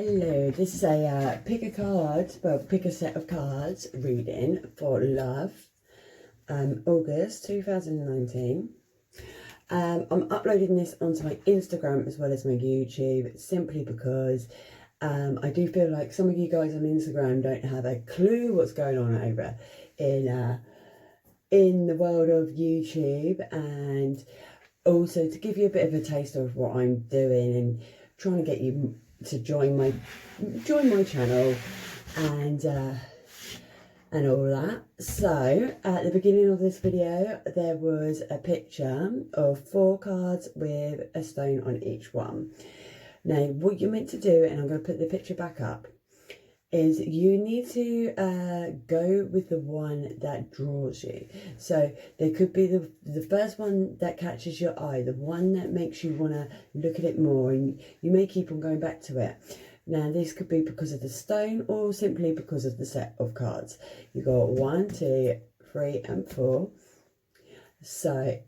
Hello, this is a pick a card, well, pick a set of cards reading for love, August 2019. I'm uploading this onto my Instagram as well as my YouTube simply because I do feel like some of you guys on Instagram don't have a clue what's going on over in the world of YouTube, and also to give you a bit of a taste of what I'm doing and trying to get you to join my channel and all that. So at the beginning of this video there was a picture of 4 cards with a stone on each one. Now what you're meant to do, and I'm going to put the picture back up, is you need to go with the one that draws you. So there could be the first one that catches your eye, the one that makes you want to look at it more, and you may keep on going back to it. Now this could be because of the stone or simply because of the set of cards. You got 1, 2, 3 and 4. So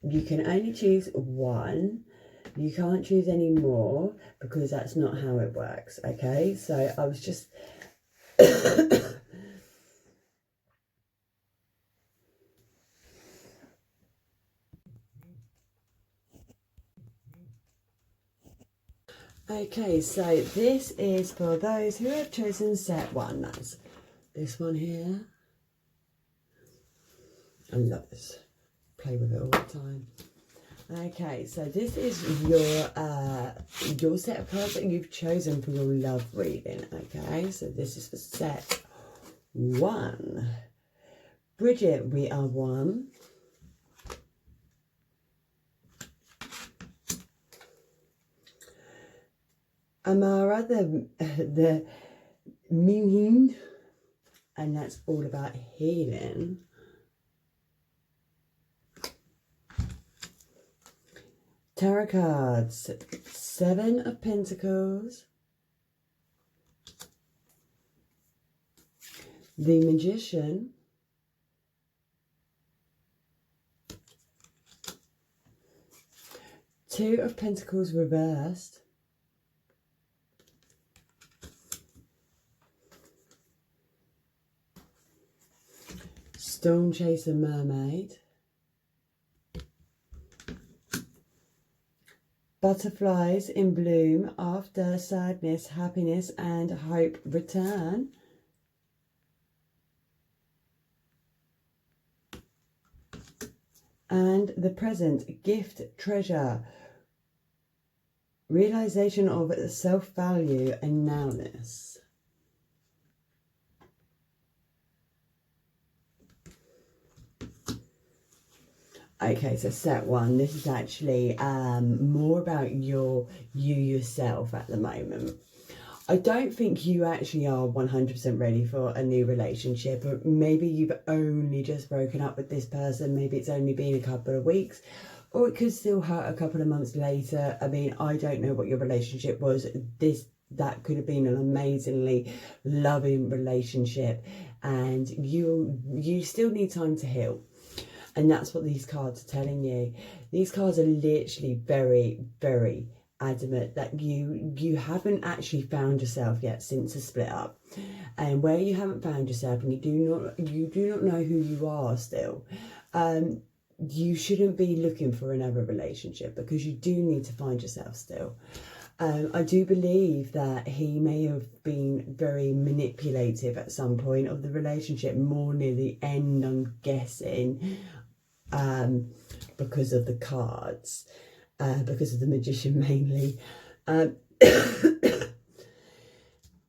you can only choose one. You can't choose any more because that's not how it works, okay? So I was just... Okay, so this is for those who have chosen set 1. That's this one here. I love this. Play with it all the time. Okay, so this is your set of cards that you've chosen for your love reading. Okay, so this is for set 1. Bridget, we are 1. Amara, the meaning, and that's all about healing. Tarot cards, 7 of Pentacles, the Magician, Two of Pentacles reversed, Storm Chaser Mermaid, Butterflies in bloom after sadness, happiness and hope return. And the present, gift, treasure, realization of self-value and nowness. Okay, so set 1, this is actually more about you yourself at the moment. I don't think you actually are 100% ready for a new relationship, or maybe you've only just broken up with this person, maybe it's only been a couple of weeks, or it could still hurt a couple of months later. I mean, I don't know what your relationship was. That could have been an amazingly loving relationship, and you still need time to heal. And that's what these cards are telling you. These cards are literally very, very adamant that you haven't actually found yourself yet since the split up. And where you haven't found yourself and you do not know who you are still, you shouldn't be looking for another relationship because you do need to find yourself still. I do believe that he may have been very manipulative at some point of the relationship, more near the end, I'm guessing, because of the cards, because of the Magician mainly.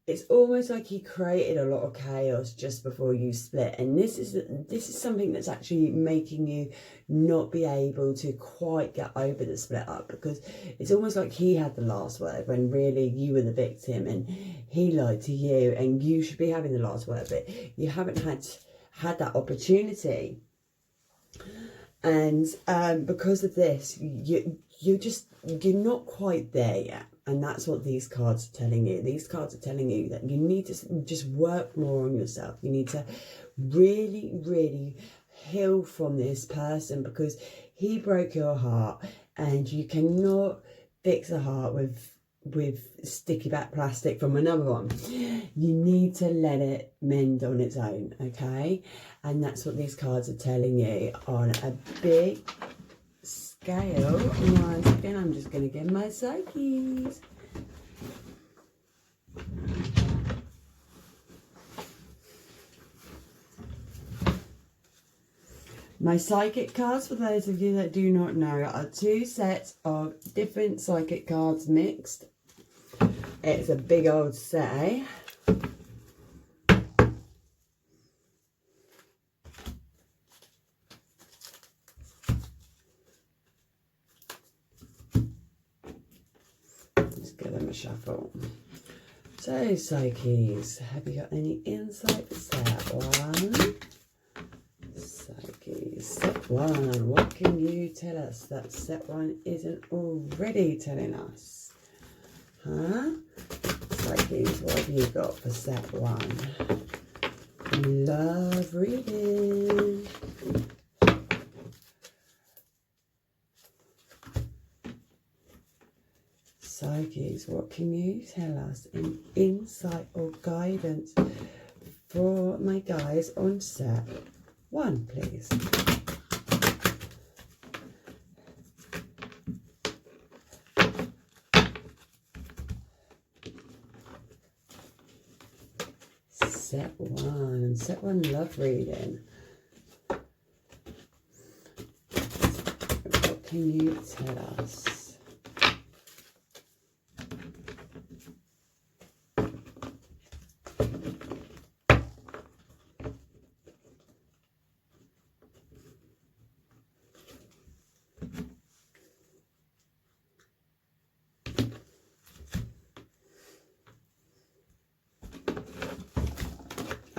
It's almost like he created a lot of chaos just before you split, and this is something that's actually making you not be able to quite get over the split up, because it's almost like he had the last word when really you were the victim and he lied to you, and you should be having the last word, but you haven't had that opportunity. And because of this, you're not quite there yet. And that's what these cards are telling you. These cards are telling you that you need to just work more on yourself. You need to really, really heal from this person, because he broke your heart, and you cannot fix a heart with with sticky back plastic from another one. You need to let it mend on its own, okay? And that's what these cards are telling you on a big scale. Once again, I'm just going to get my Psyches. My psychic cards, for those of you that do not know, are 2 sets of different psychic cards mixed. It's a big old set, eh? Let's give them a shuffle. So, Psyches, have you got any insight for set 1? Psyches, set 1. What can you tell us that set 1 isn't already telling us? Huh? Psyches, what have you got for set 1? Love reading. Psyches, what can you tell us in insight or guidance for my guys on set 1, please? Set 1 love reading. What can you tell us?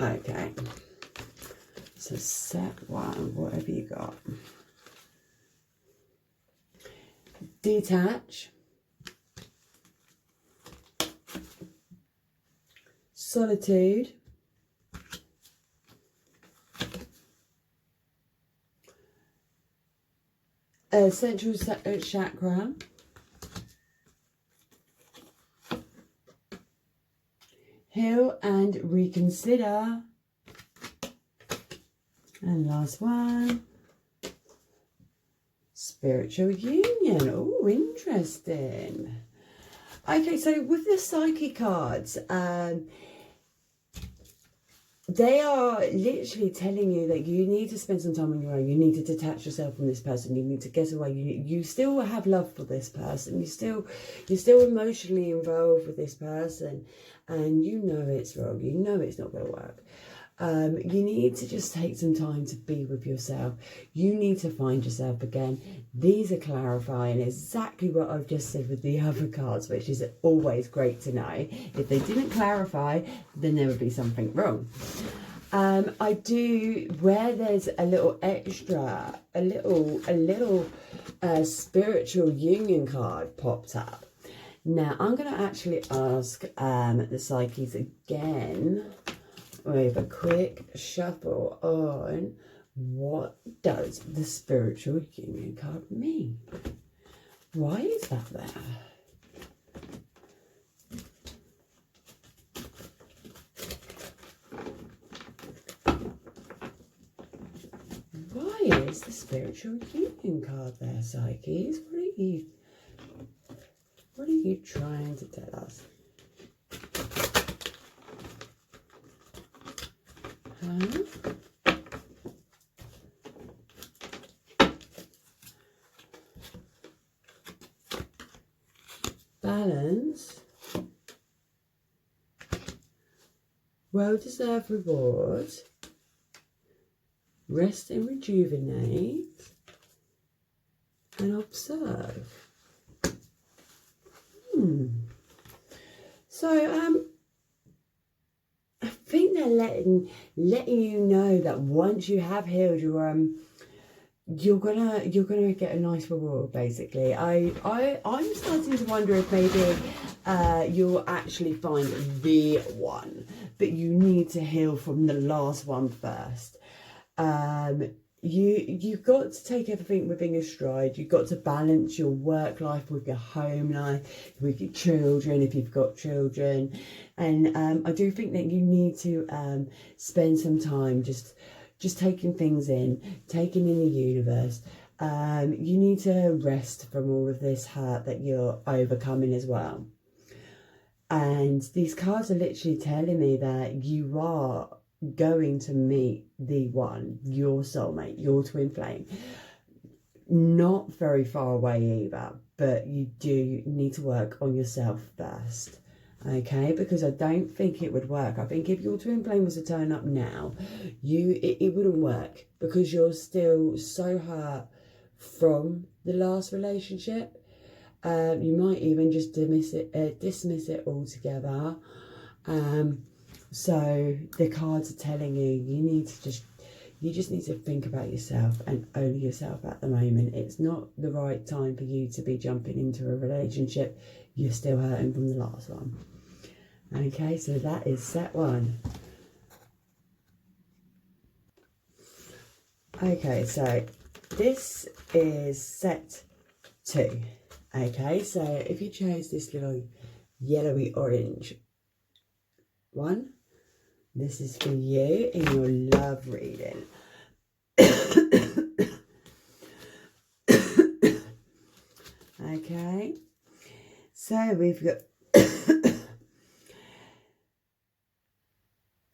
Okay, so set 1, what have you got? Detach, solitude, central chakra, heal and reconsider, and last one, spiritual union. Oh, interesting. Okay, so with the Psyche cards, they are literally telling you that you need to spend some time on your own. You need to detach yourself from this person. You need to get away. You still have love for this person. You're still emotionally involved with this person, and you know it's wrong. You know it's not going to work. You need to just take some time to be with yourself. You need to find yourself again. These are clarifying exactly what I've just said with the other cards, which is always great to know. If they didn't clarify, then there would be something wrong. I do, where there's a little extra, a little spiritual union card popped up. Now, I'm going to actually ask the Psyches again with a quick shuffle on what does the spiritual union card mean? Why is that there? Why is the spiritual union card there, Psyches? What are you trying to tell us? Huh? Balance, well-deserved reward, rest and rejuvenate, and observe. So, I think they're letting you know that once you have healed, you're gonna get a nice reward. Basically, I'm starting to wonder if maybe you'll actually find the one, but you need to heal from the last one first. you've got to take everything within your stride. You've got to balance your work life with your home life, with your children, if you've got children. And I do think that you need to spend some time just taking things in, taking in the universe. You need to rest from all of this hurt that you're overcoming as well. And these cards are literally telling me that you are going to meet the one, your soulmate, your twin flame. Not very far away either, but you do need to work on yourself first. Okay, because I don't think it would work. I think if your twin flame was to turn up now, it wouldn't work, because you're still so hurt from the last relationship. You might even just dismiss it altogether. So the cards are telling you you just need to think about yourself and only yourself at the moment. It's not the right time for you to be jumping into a relationship. You're still hurting from the last one. Okay, so that is set 1. Okay, so this is set 2. Okay, so if you chose this little yellowy orange one, this is for you in your love reading. Okay, so we've got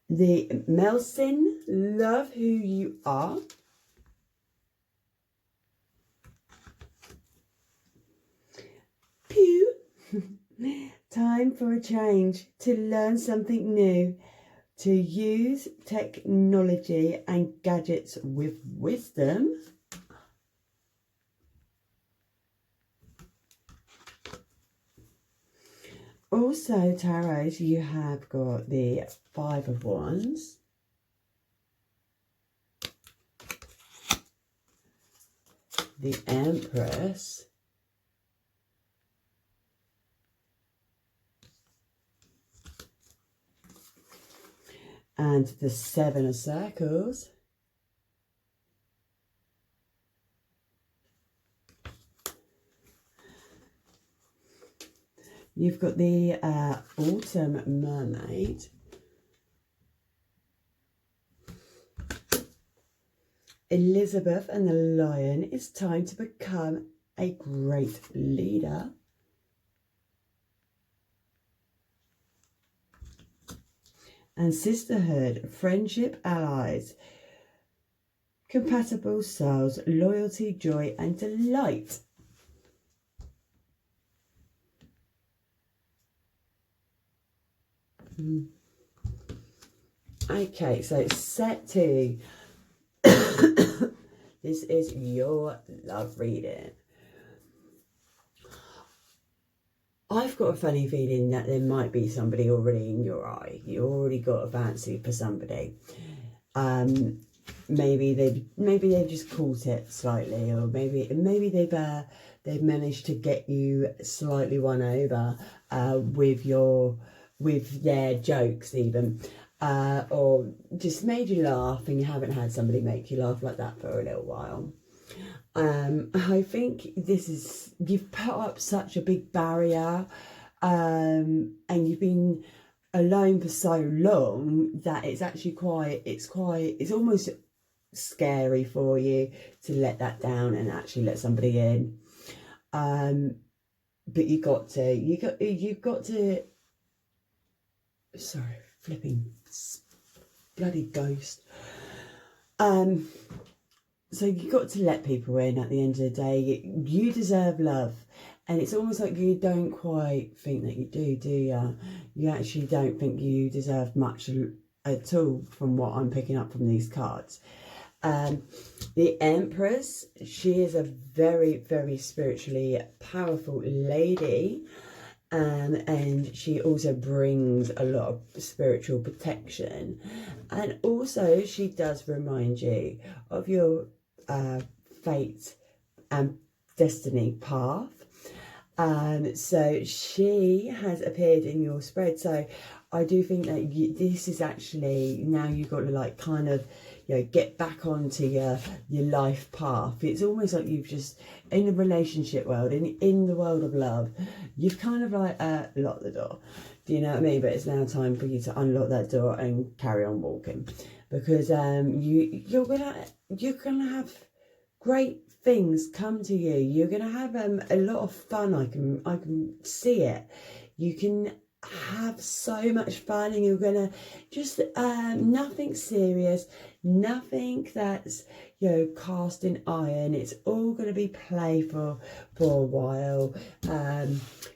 the Melson, love who you are. Pew. Time for a change, to learn something new, to use technology and gadgets with wisdom. Also, tarots, you have got the 5 of Wands, the Empress, and the 7 of Circles. You've got the Autumn Mermaid. Elizabeth and the Lion. It's time to become a great leader. And Sisterhood, friendship, allies, compatible souls, loyalty, joy, and delight. Okay, so set 2. This is your love reading. I've got a funny feeling that there might be somebody already in your eye. You already got a fancy for somebody. Maybe they've just caught it slightly, or maybe they've managed to get you slightly won over with their jokes even, or just made you laugh, and you haven't had somebody make you laugh like that for a little while. I think you've put up such a big barrier, and you've been alone for so long that it's actually it's almost scary for you to let that down and actually let somebody in. But you've got to sorry, flipping bloody ghost. So you've got to let people in at the end of the day. You deserve love. And it's almost like you don't quite think that you do you? You actually don't think you deserve much at all from what I'm picking up from these cards. The Empress, she is a very, very spiritually powerful lady. And she also brings a lot of spiritual protection. And also she does remind you of your fate and destiny path. So she has appeared in your spread. So I do think that this is actually, now you've got to like kind of get back onto your life path. It's almost like you've just, in the relationship world, in the world of love, you've kind of like locked the door. Do you know what I mean? But it's now time for you to unlock that door and carry on walking, because you're gonna have great things come to you. You're gonna have a lot of fun. I can see it. You can have so much fun, and you're gonna just nothing serious, nothing that's cast in iron. It's all gonna be playful for a while.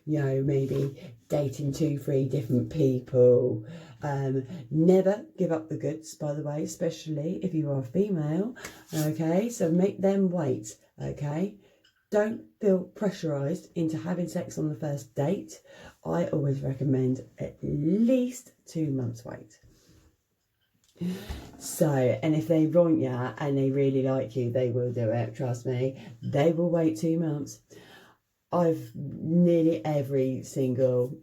Maybe dating 2-3 different people. Never give up the goods, by the way, especially if you are female. Okay, so make them wait. Okay, don't feel pressurized into having sex on the first date. I always recommend at least 2 months wait. So, and if they want you and they really like you, they will do it. Trust me, they will wait 2 months. Every single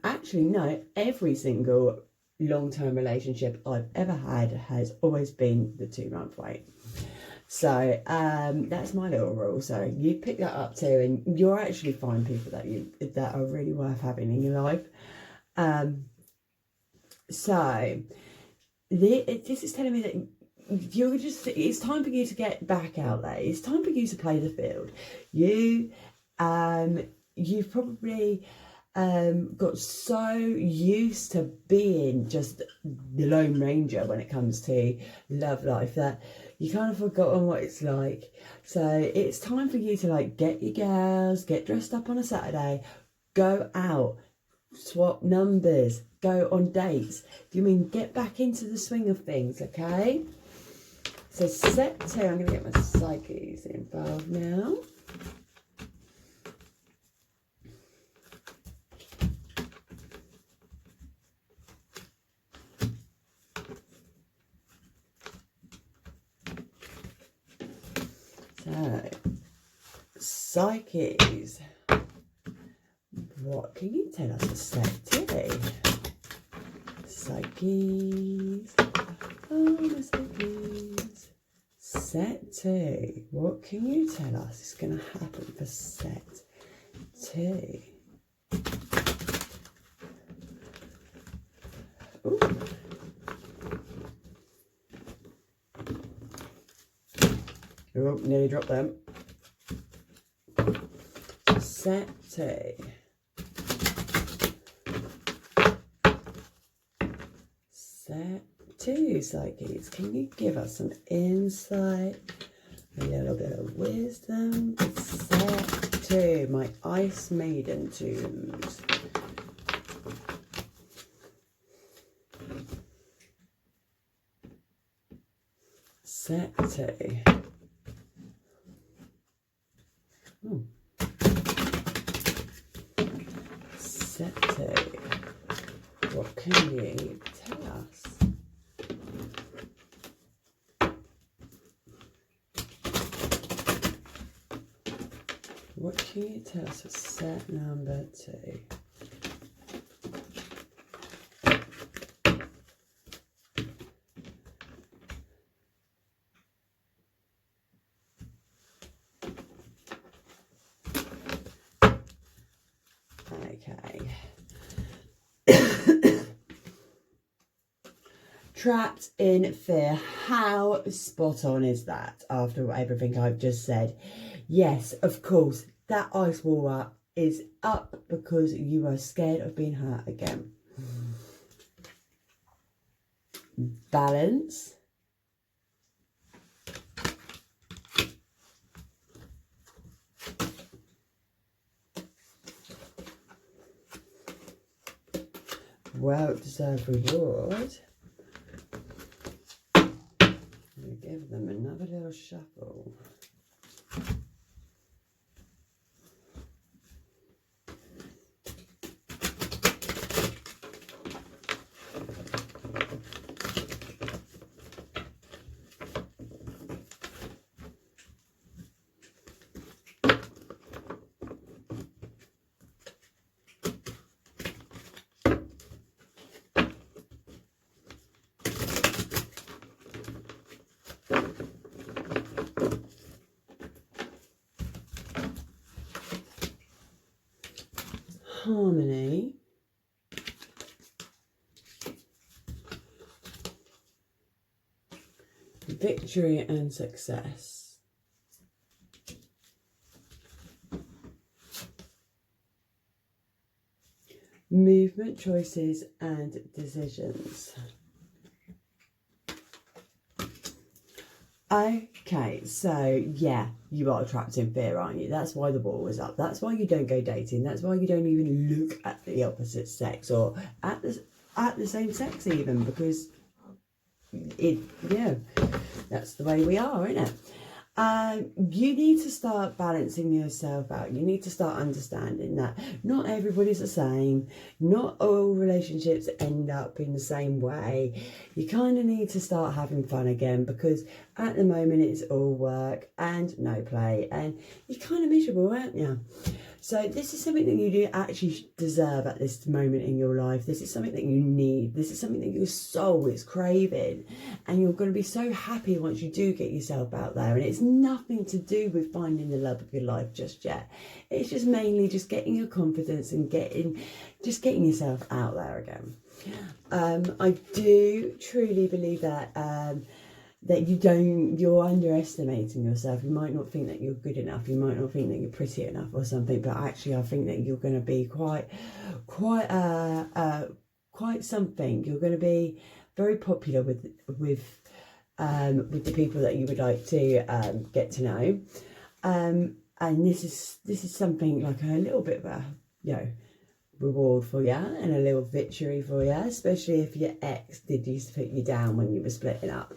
long-term relationship I've ever had has always been the 2-month wait. So that's my little rule. So you pick that up too, and you'll actually find people that are really worth having in your life. So this is telling me that it's time for you to get back out there. It's time for you to play the field. You've probably got so used to being just the Lone Ranger when it comes to love life that you kind of forgotten what it's like. So it's time for you to get your girls, get dressed up on a Saturday, go out, swap numbers, go on dates. Do you mean get back into the swing of things? Okay. So set 2. I'm going to get my psyches involved now. So, psyches, what can you tell us for set 2? Psyches, oh my psyches. Set 2, what can you tell us is going to happen for set 2? Ooh. Oh, nearly dropped them. Set 2. Set 2, psyches. Can you give us some insight, a little bit of wisdom? Set 2, my Ice Maiden tunes. Set 2. Oh. Set 2. What can you tell us? What can you tell us for set number 2? Okay. Trapped in fear. How spot on is that after everything I've just said? Yes, of course, that ice wall is up because you are scared of being hurt again. Balance. Well-deserved reward. We give them another little shuffle. harmony, victory and success, movement, choices and decisions. Okay, so yeah, you are trapped in fear, aren't you? That's why the wall was up. That's why you don't go dating. That's why you don't even look at the opposite sex or at the same sex even, because that's the way we are, isn't it? You need to start balancing yourself out. You need to start understanding that not everybody's the same. Not all relationships end up in the same way. You kind of need to start having fun again, because at the moment it's all work and no play, and you're kind of miserable, aren't you? So this is something that you do actually deserve at this moment in your life. This is something that you need. This is something that your soul is craving. And you're going to be so happy once you do get yourself out there. And it's nothing to do with finding the love of your life just yet. It's just mainly just getting your confidence and getting yourself out there again. I do truly believe that you're underestimating yourself. You might not think that you're good enough. You might not think that you're pretty enough or something, but actually I think that you're going to be quite something. You're going to be very popular with the people that you would like to get to know. And this is something like a little bit of a, reward for you and a little victory for you, especially if your ex did used to put you down when you were splitting up.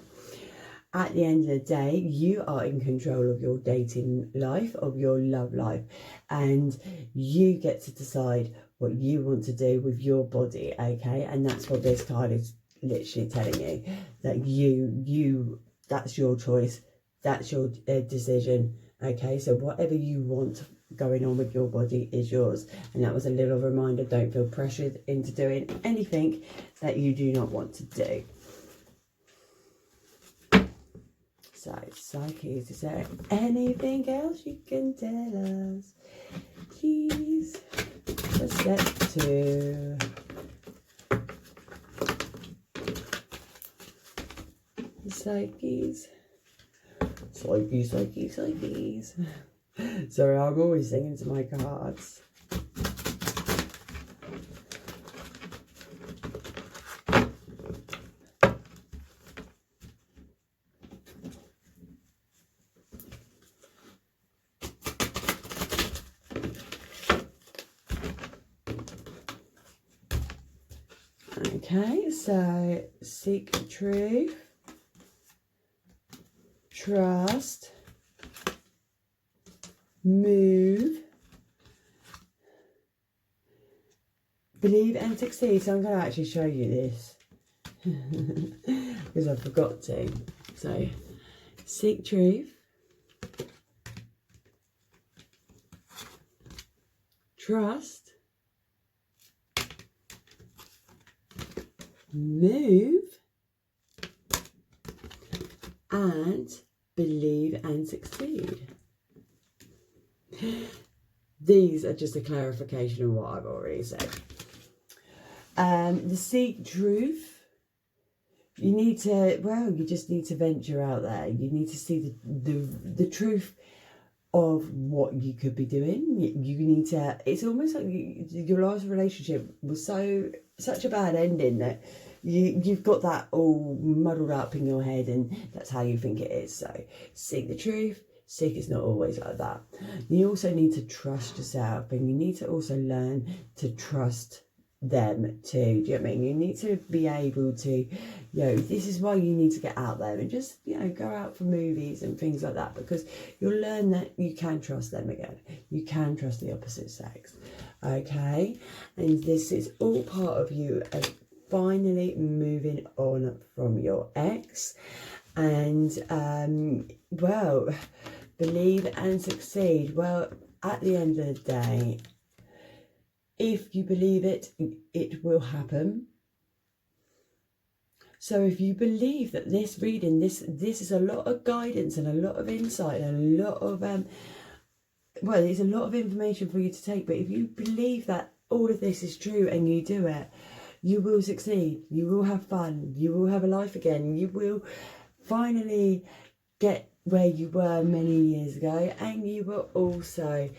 At the end of the day, you are in control of your dating life, of your love life, and you get to decide what you want to do with your body, okay? And that's what this card is literally telling you, that that's your choice, that's your decision, okay? So whatever you want going on with your body is yours. And that was a little reminder, don't feel pressured into doing anything that you do not want to do. So, Psyches, is there anything else you can tell us? Please. For step 2. Psyches. Psyches. Sorry, I'm always singing to my cards. Okay, so seek truth, trust, move, believe and succeed. So I'm going to actually show you this because I forgot to. So seek truth, trust, move, and believe and succeed. These are just a clarification of what I've already said. The seek truth, you just need to venture out there. You need to see the truth of what you could be doing. You need to, it's almost like your last relationship was such a bad ending that you've got that all muddled up in your head, and that's how you think it is. So seek the truth. Seek is not always like that. You also need to trust yourself, and you need to also learn to trust them too. Do you know what I mean? You need to be able to, this is why you need to get out there and just, go out for movies and things like that, because you'll learn that you can trust them again. You can trust the opposite sex. Okay? And this is all part of you finally moving on from your ex. And, believe and succeed. Well, at the end of the day, if you believe it, it will happen. So if you believe that this reading, this is a lot of guidance and a lot of insight and a lot of, there's a lot of information for you to take. But if you believe that all of this is true and you do it, you will succeed. You will have fun. You will have a life again. You will finally get where you were many years ago, and you will also,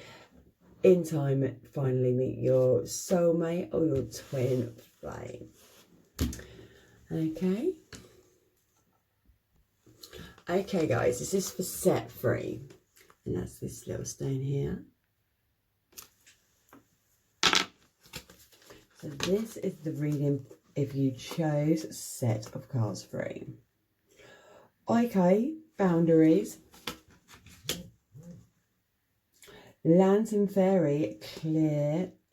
in time, finally meet your soulmate or your twin flame. Okay. Okay, guys, this is for set 3, and that's this little stone here. So this is the reading if you chose set of cards 3. Okay, boundaries. Lantern Fairy,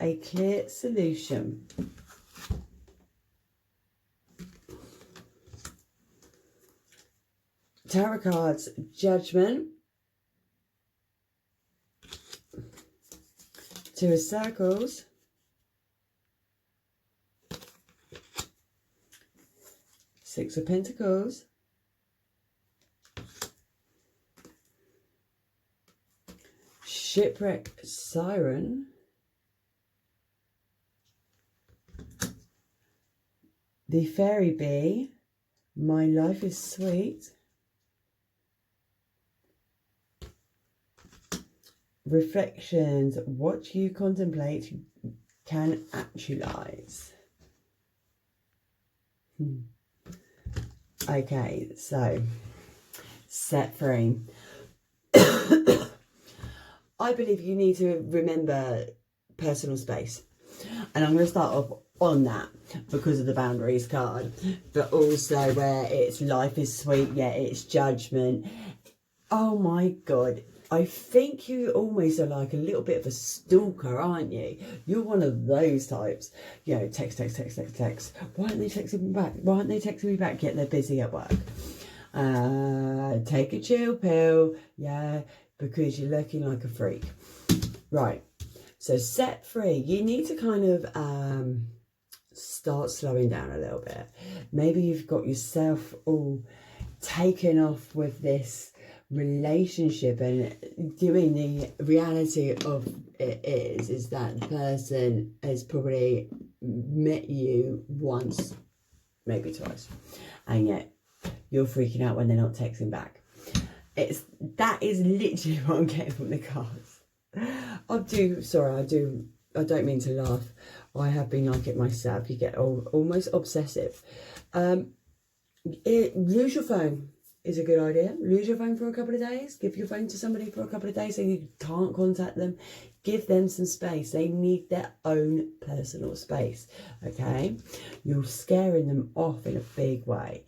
a clear solution. Tarot cards, Judgment. 2 of Circles. Six of Pentacles. Shipwreck Siren. The Fairy Bee. My life is sweet. Reflections. What you contemplate can actualize. Okay, so set 3. I believe you need to remember personal space. And I'm going to start off on that because of the boundaries card. But also where it's life is sweet, yeah, it's judgment. Oh my God. I think you almost are like a little bit of a stalker, aren't you? You're one of those types. You know, text. Why aren't they texting me back? Why aren't they texting me back? Yet they're busy at work. Take a chill pill. Yeah, because you're looking like a freak. Right. So set 3, you need to kind of start slowing down a little bit. Maybe you've got yourself all taken off with this relationship, and doing the reality of it is that the person has probably met you once, maybe twice, and yet you're freaking out when they're not texting back. That is literally what I'm getting from the cards. I don't mean to laugh. I have been like it myself. You get almost obsessive. Lose your phone is a good idea. Lose your phone for a couple of days. Give your phone to somebody for a couple of days so you can't contact them. Give them some space. They need their own personal space. Okay? You're scaring them off in a big way.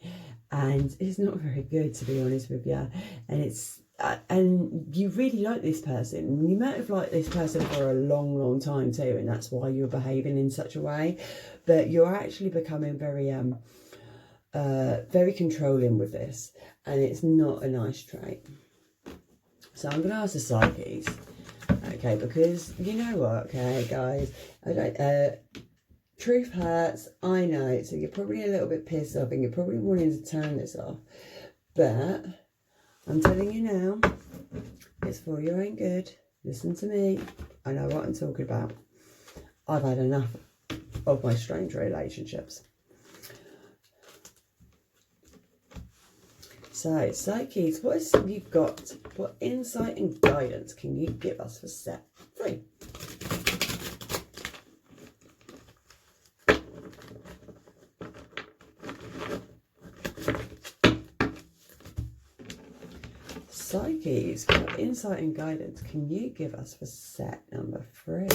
And it's not very good, to be honest with you. And it's and you really like this person. You might have liked this person for a long time too, and that's why you're behaving in such a way. But you're actually becoming very very controlling with this, and it's not a nice trait. So I'm going to ask the psyches, okay, because you know what, okay, guys, truth hurts, I know, so you're probably a little bit pissed off and you're probably wanting to turn this off, but I'm telling you now, it's for your own good. Listen to me, I know what I'm talking about. I've had enough of my strange relationships. So, psyches, what have you got? What insight and guidance can you give us for set 3? Psyches, what insight and guidance can you give us for set number 3?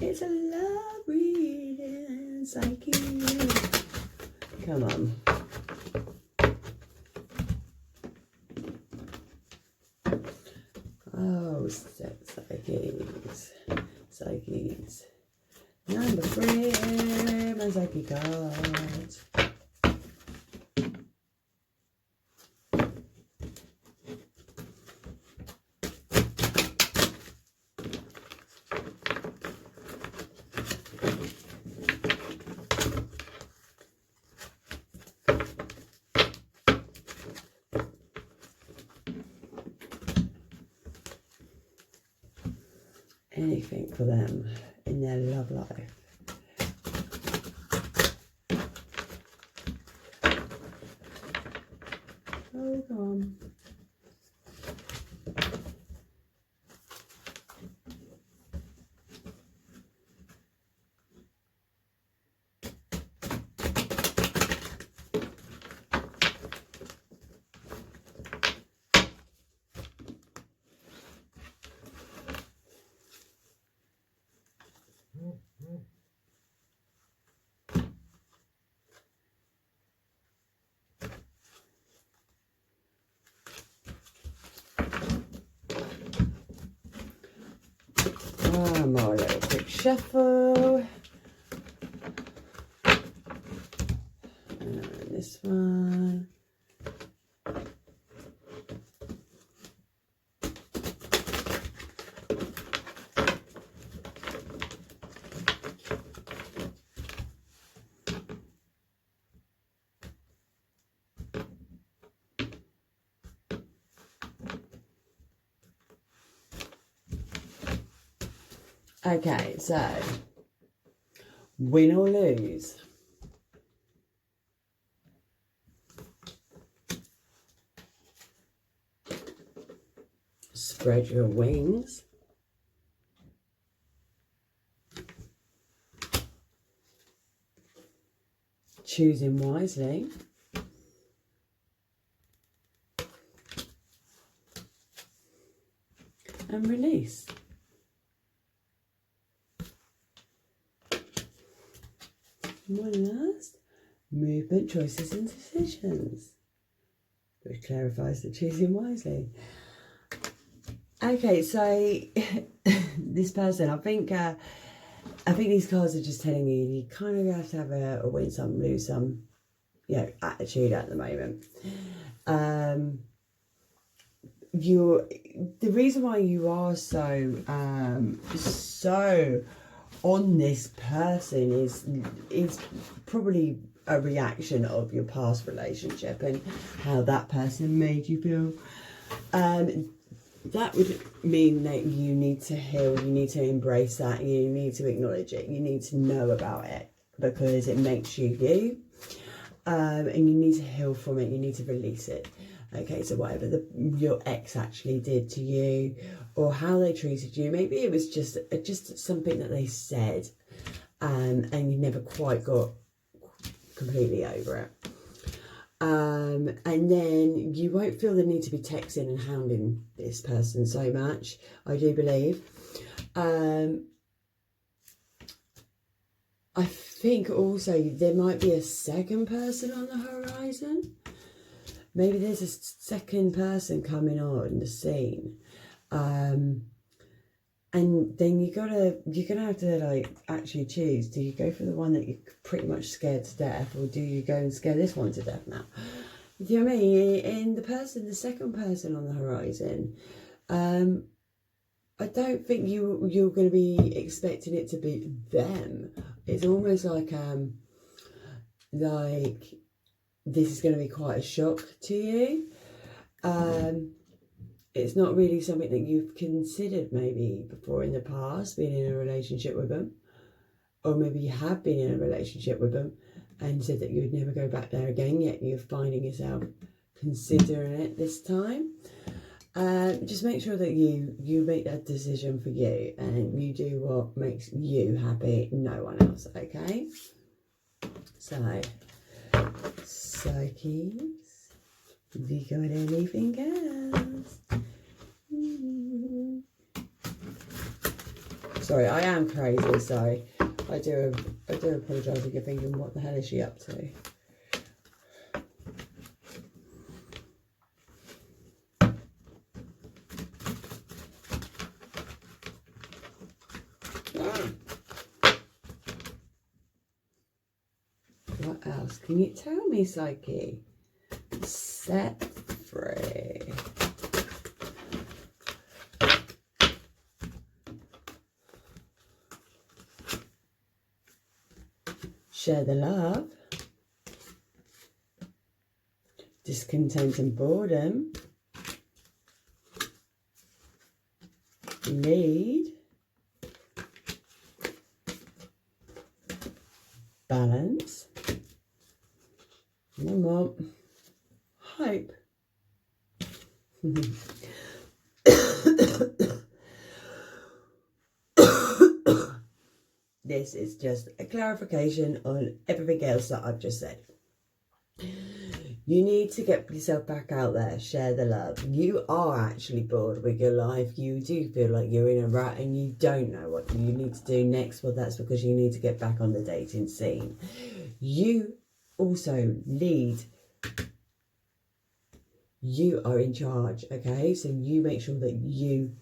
It's a love reading, Psyche. Come on. Oh, Psyches. Psyches. Number 3, my Psyche cards. anything for them in their love life. Hold on. More little quick shuffle. And this one. Okay, so win or lose. Spread your wings. Choosing wisely. And release. One last. Movement, choices and decisions. Which clarifies the choosing wisely. Okay, so this person, I think these cards are just telling you kind of have to have a win some, lose some, attitude at the moment. The reason why you are so on this person is probably a reaction of your past relationship and how that person made you feel. That would mean that you need to heal, you need to embrace that, you need to acknowledge it, you need to know about it because it makes you you, and you need to heal from it, you need to release it. Okay, so whatever your ex actually did to you or how they treated you, maybe it was just something that they said, and you never quite got completely over it. And then you won't feel the need to be texting and hounding this person so much, I do believe. I think also there might be a second person on the horizon. Maybe there's a second person coming on the scene. And then you're gonna have to like actually choose. Do you go for the one that you're pretty much scared to death, or do you go and scare this one to death now? Do you know what I mean? And the second person on the horizon, I don't think you're going to be expecting it to be them. It's almost like this is going to be quite a shock to you. It's not really something that you've considered maybe before in the past, being in a relationship with them. Or maybe you have been in a relationship with them and said that you would never go back there again, yet you're finding yourself considering it this time. Just make sure that you make that decision for you and you do what makes you happy, no one else, okay? So, Psyches, have you got anything else? Sorry, I am crazy, so I do apologise if you're thinking, what the hell is she up to? What else can you tell me, Psyche? Set free. Share the love. Discontent and boredom. Lead. balance. One more. Hope. This is just a clarification on everything else that I've just said. You need to get yourself back out there, share the love. You are actually bored with your life. You do feel like you're in a rut and you don't know what you need to do next. Well, that's because you need to get back on the dating scene. You also lead. You are in charge, okay? So you make sure that you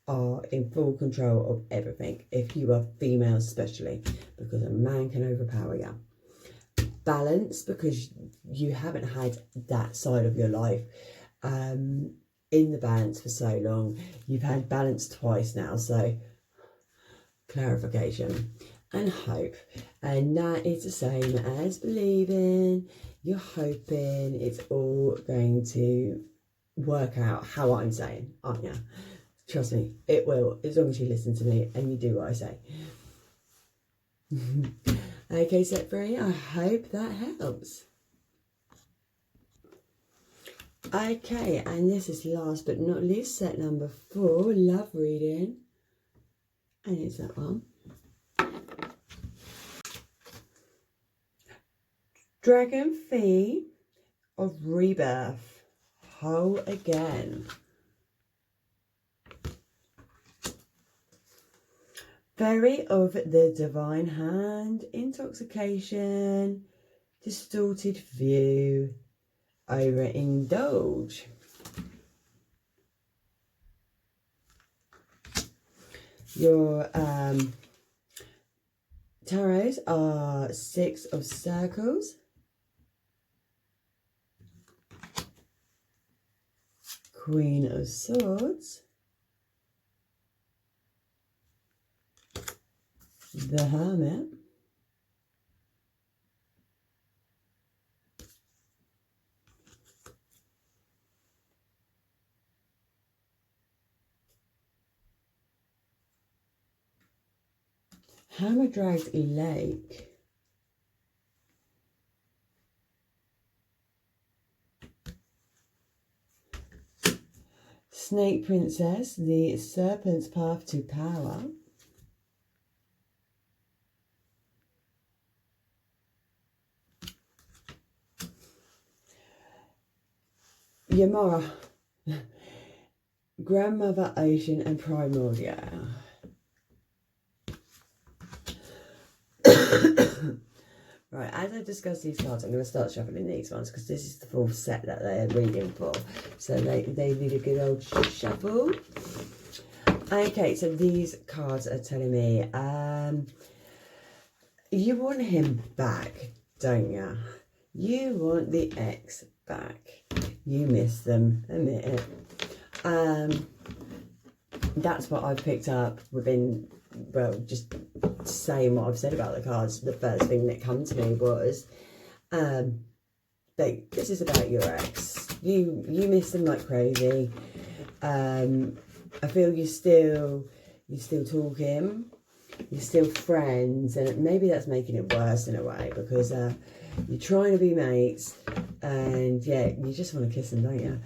are in full control of everything, if you are female especially, because a man can overpower you. Balance, because you haven't had that side of your life in the balance for so long. You've had balance twice now, so clarification. And hope, and that is the same as believing. You're hoping it's all going to work out how I'm saying, aren't you? Trust me, it will, as long as you listen to me and you do what I say. Okay, set 3, I hope that helps. Okay, and this is last but not least, set number 4, love reading. And it's that one. Dragon Fee of Rebirth, whole again. Fairy of the Divine Hand, intoxication, distorted view, overindulge. Your tarots are 6 of Circles, Queen of Swords, the Hermit, Hamadryad's Lake, Snake Princess, the Serpent's Path to Power, Yamara, Grandmother Ocean and Primordia. Right, as I discuss these cards, I'm going to start shuffling these ones because this is the full set that they're reading for. So they need a good old shuffle. Okay, so these cards are telling me you want him back, don't you? You want the ex back. You miss them, admit it. That's what I've picked up within, well, just saying what I've said about the cards. The first thing that came to me was, this is about your ex. You miss them like crazy. I feel you're still talking. You're still friends, and maybe that's making it worse in a way because you're trying to be mates, and yeah, you just want to kiss them, don't you?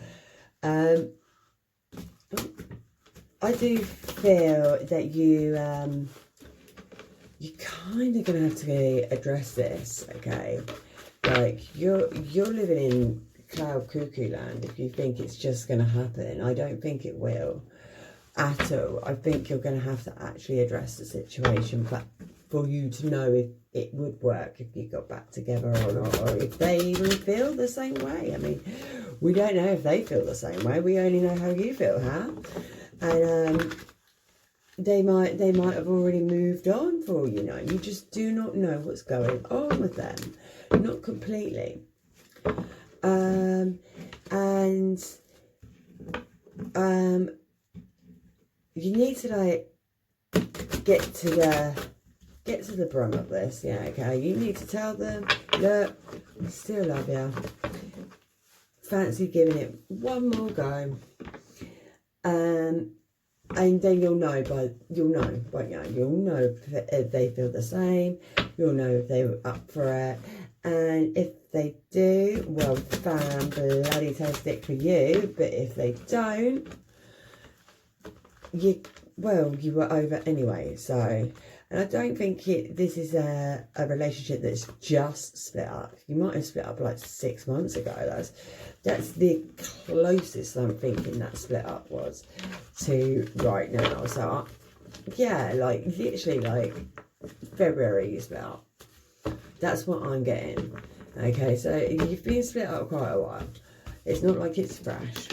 I do feel that you're kind of gonna have to address this, okay? Like you're living in cloud cuckoo land if you think it's just gonna happen. I don't think it will at all. I think you're gonna have to actually address the situation, but for you to know if it would work if you got back together or not, or if they even feel the same way. I mean, we don't know if they feel the same way. We only know how you feel, huh? And they might have already moved on for all you know. You just do not know what's going on with them. Not completely. You need to like get to the bottom of this, yeah, okay? You need to tell them, look, I still love you. Fancy giving it one more go. And then you'll know if they feel the same. You'll know if they were up for it. And if they do, well, fan bloody tastic for you. But if they don't, you were over anyway. So, and I don't think this is a relationship that's just split up. You might have split up like 6 months ago. That's the closest I'm thinking that split up was to right now. So, yeah, like literally like February you split up. That's what I'm getting. Okay, so you've been split up quite a while. It's not like it's fresh,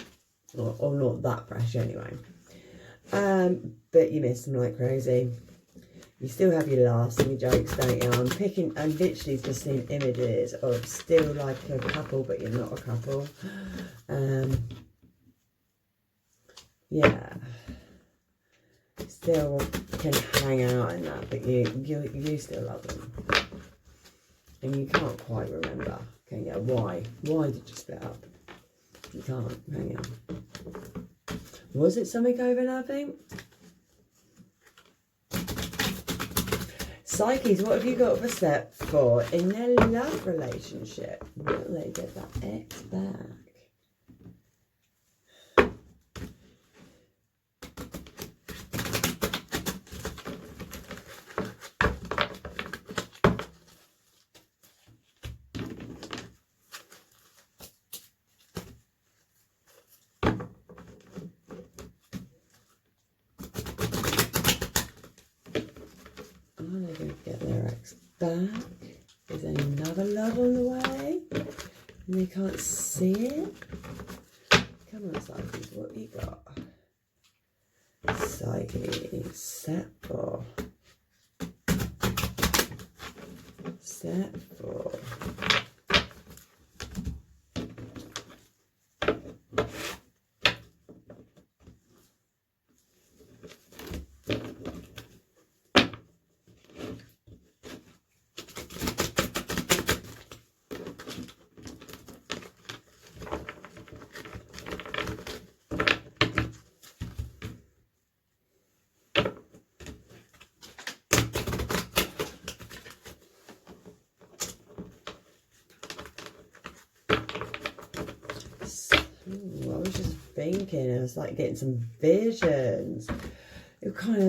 or not that fresh anyway. But you miss them like crazy. You still have your laughs and your jokes, don't you? I'm literally just seeing images of still like a couple, but you're not a couple. Yeah. Still can hang out in that, but you still love them. And you can't quite remember, can you? Why? Why did you split up? You can't. Hang on. Was it something over nothing? Psyches, what have you got for step 4 in their love relationship? Will they get that ex back? Back. Is another love on the way? And they can't see it? Come on, Psyches, what you got? Psyches, set 4. Set 4. I was just thinking, I was like getting some visions. It was kind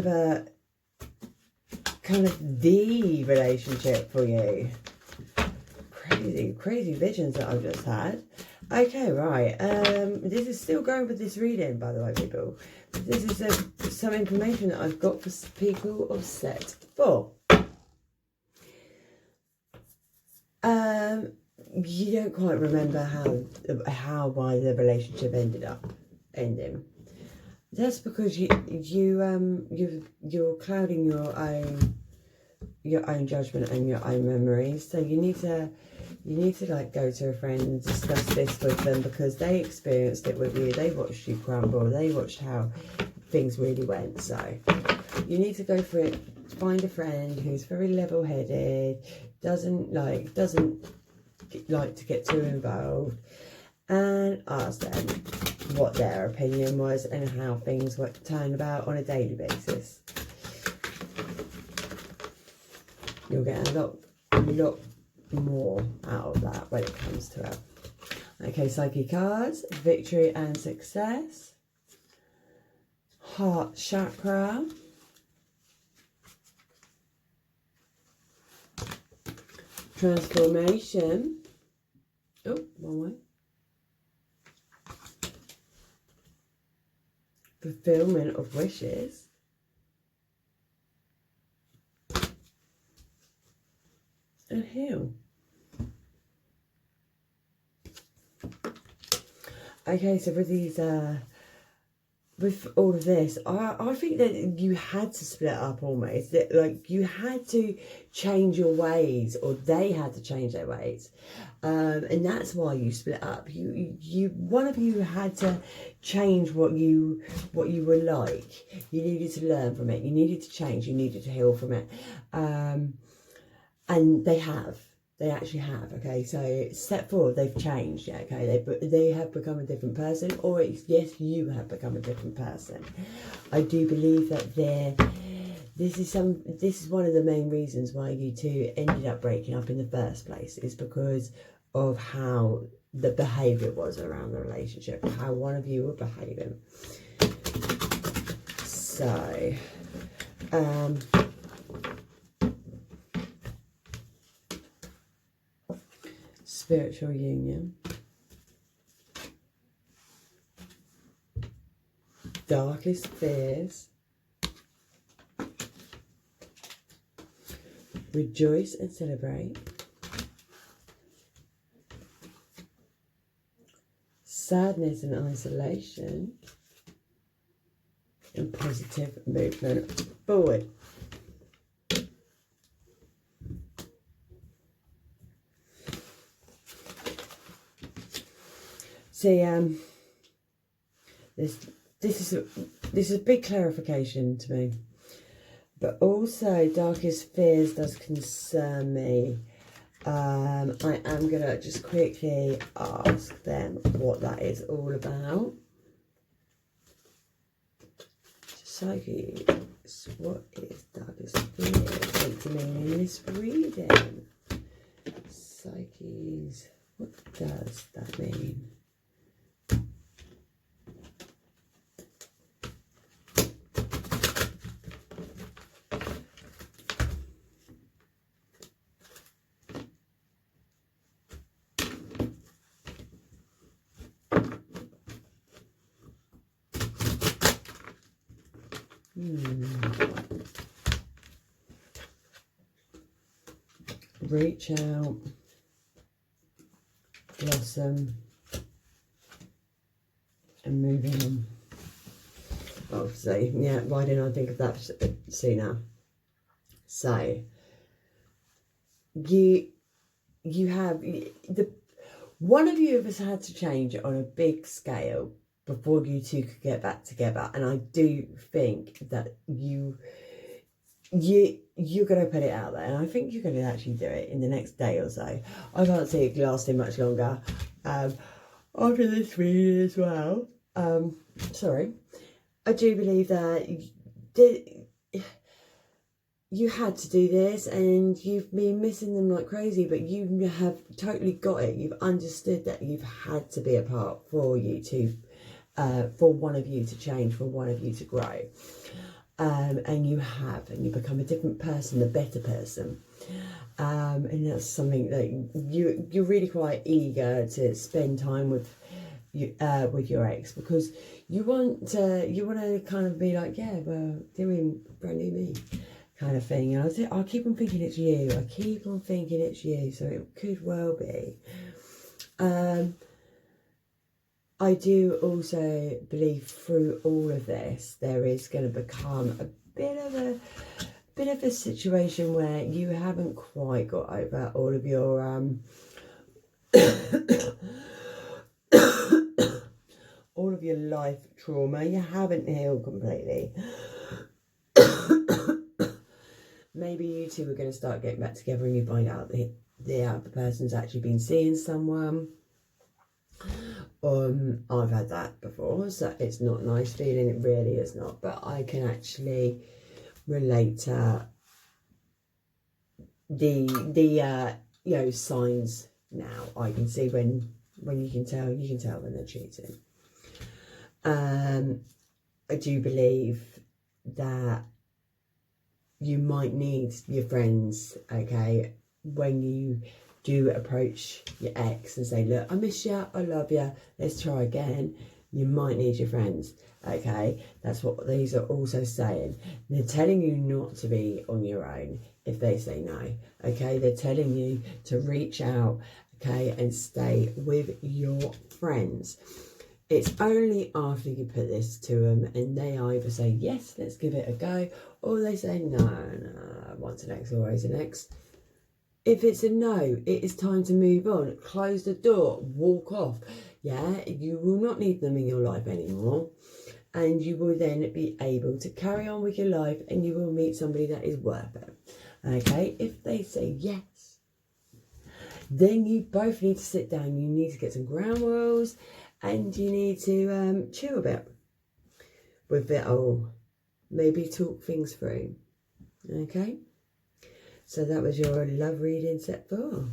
of the relationship for you. Crazy visions that I've just had. Okay, right. This is still going with this reading, by the way, people. This is some information that I've got for people of set 4. You don't quite remember why the relationship ended up ending. That's because you're clouding your own judgment and your own memories. So you need to like go to a friend and discuss this with them, because they experienced it with you. They watched you crumble. They watched how things really went. So you need to go for it. Find a friend who's very level-headed, doesn't like to get too involved, and ask them what their opinion was and how things were turned about on a daily basis. You'll get a lot more out of that when it comes to it. Okay, Psyche cards, victory and success, heart chakra, transformation. Oh, one way. Fulfillment of wishes. And heal. Okay, so with these with all of this, I think that you had to split up almost. That like you had to change your ways, or they had to change their ways, and that's why you split up. One of you had to change what you were like. You needed to learn from it. You needed to change. You needed to heal from it, and they have. They actually have, okay? So step forward, they've changed, yeah, okay? They have become a different person, or it's, yes, you have become a different person. I do believe that this is one of the main reasons why you two ended up breaking up in the first place, is because of how the behaviour was around the relationship, how one of you were behaving. So, spiritual union, darkest fears, rejoice and celebrate, sadness and isolation, and positive movement forward. See, this is a big clarification to me, but also darkest fears does concern me. I am gonna just quickly ask them what that is all about. Psyche, what is darkest fears meant to mean in this reading? Psyches, what does that mean? Reach out, blossom, and moving on. Obviously, yeah, why didn't I think of that sooner? So, you have, one of you has had to change on a big scale before you two could get back together, and I do think that you're going to put it out there, and I think you're going to actually do it in the next day or so. I can't see it lasting much longer after this reading as well. Sorry, I do believe that you had to do this, and you've been missing them like crazy, but you have totally got it. You've understood that you've had to be apart for you to, for one of you to change, for one of you to grow. And you have, and you become a different person, a better person. And that's something that you're really quite eager to spend time with your ex, because you want to kind of be like, yeah, well, doing brand new me kind of thing. And I keep on thinking it's you. I keep on thinking it's you. So it could well be. I do also believe through all of this, there is going to become a bit of a situation where you haven't quite got over all of your all of your life trauma. You haven't healed completely. Maybe you two are going to start getting back together, and you find out that the other person's actually been seeing someone. I've had that before, so it's not a nice feeling. It really is not. But I can actually relate to the signs now. I can see when you can tell when they're cheating. I do believe that you might need your friends, okay, when you do approach your ex and say, look, I miss you, I love you, let's try again. You might need your friends, okay? That's what these are also saying. They're telling you not to be on your own if they say no, okay? They're telling you to reach out, okay, and stay with your friends. It's only after you put this to them and they either say, yes, let's give it a go, or they say, no, once an ex, always an ex. If it's a no, it is time to move on. Close the door, walk off. Yeah, you will not need them in your life anymore. And you will then be able to carry on with your life, and you will meet somebody that is worth it. Okay, if they say yes, then you both need to sit down. You need to get some ground rules, and you need to chill a bit with it all. Maybe talk things through. Okay? So that was your love reading set 4.